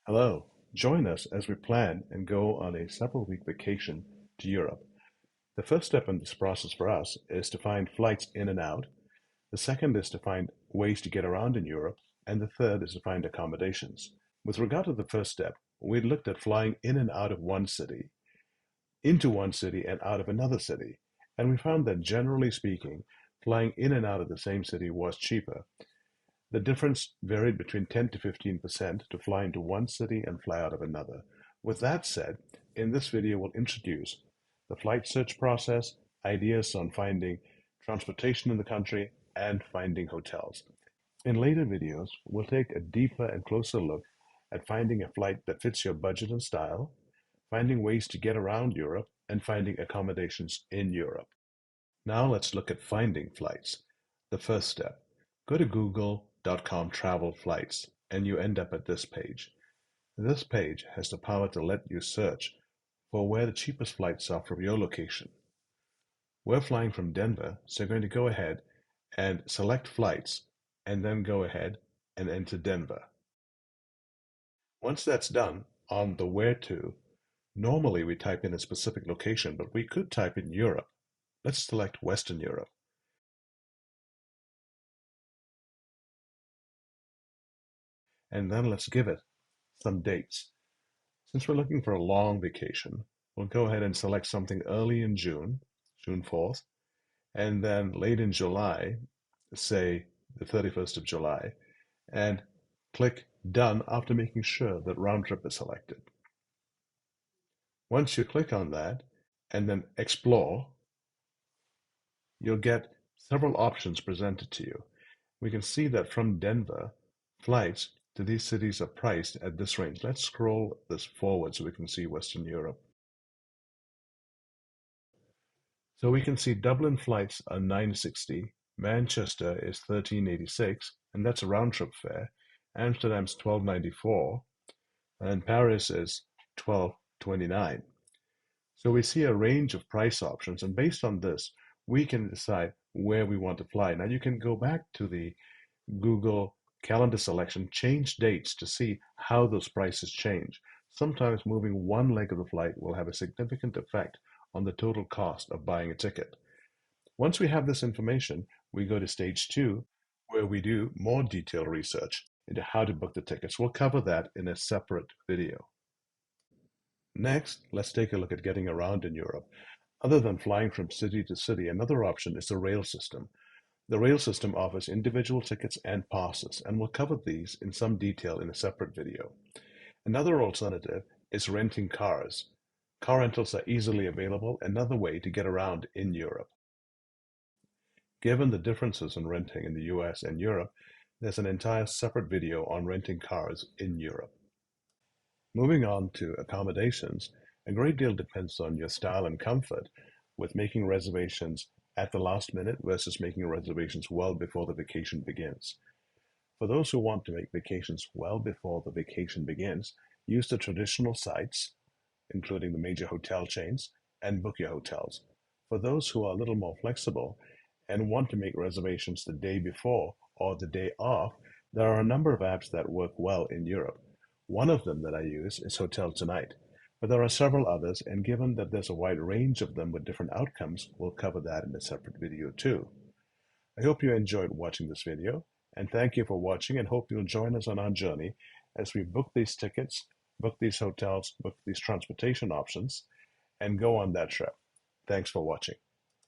Hello, join us as we plan and go on a several-week vacation to Europe. The first step in this process for us is to find flights in and out. The second is to find ways to get around in Europe. And the third is to find accommodations. With regard to the first step, we looked at flying in and out of one city, into one city and out of another city. And we found that generally speaking, flying in and out of the same city was cheaper. The difference varied between 10 to 15% to fly into one city and fly out of another. With that said, in this video we'll introduce the flight search process, ideas on finding transportation in the country, and finding hotels. In later videos, we'll take a deeper and closer look at finding a flight that fits your budget and style, finding ways to get around Europe, and finding accommodations in Europe. Now let's look at finding flights. The first step. Go to google.com travel flights and you end up at this page. This page has the power to let you search for where the cheapest flights are from your location. We're flying from Denver, so we're going to go ahead and select flights and then go ahead and enter Denver. Once that's done, on the where to, normally we type in a specific location, but we could type in Europe. Let's select Western Europe. And then let's give it some dates. Since we're looking for a long vacation, we'll go ahead and select something early in June, June 4th, and then late in July, say the 31st of July, and click Done after making sure that round trip is selected. Once you click on that and then Explore, you'll get several options presented to you. We can see that from Denver, flights to these cities are priced at this range. Let's scroll this forward so we can see Western Europe. So we can see Dublin flights are $9.60, Manchester is $13.86, and that's a round-trip fare. Amsterdam's $12.94, and Paris is $12.29. So we see a range of price options, and based on this, we can decide where we want to fly. Now you can go back to the Google calendar selection, change dates to see how those prices change. Sometimes moving one leg of the flight will have a significant effect on the total cost of buying a ticket. Once we have this information, we go to stage 2, where we do more detailed research into how to book the tickets. We'll cover that in a separate video. Next, let's take a look at getting around in Europe. Other than flying from city to city, another option is the rail system. The rail system offers individual tickets and passes, and we'll cover these in some detail in a separate video. Another alternative is renting cars. Car rentals are easily available, another way to get around in Europe. Given the differences in renting in the US and Europe, there's an entire separate video on renting cars in Europe. Moving on to accommodations, a great deal depends on your style and comfort with making reservations at the last minute versus making reservations well before the vacation begins. For those who want to make vacations well before the vacation begins, use the traditional sites, including the major hotel chains, and book your hotels. For those who are a little more flexible and want to make reservations the day before or the day of, there are a number of apps that work well in Europe. One of them that I use is Hotel Tonight, but there are several others, and given that there's a wide range of them with different outcomes, we'll cover that in a separate video too. I hope you enjoyed watching this video, and thank you for watching, and hope you'll join us on our journey as we book these tickets, book these hotels, book these transportation options, and go on that trip. Thanks for watching.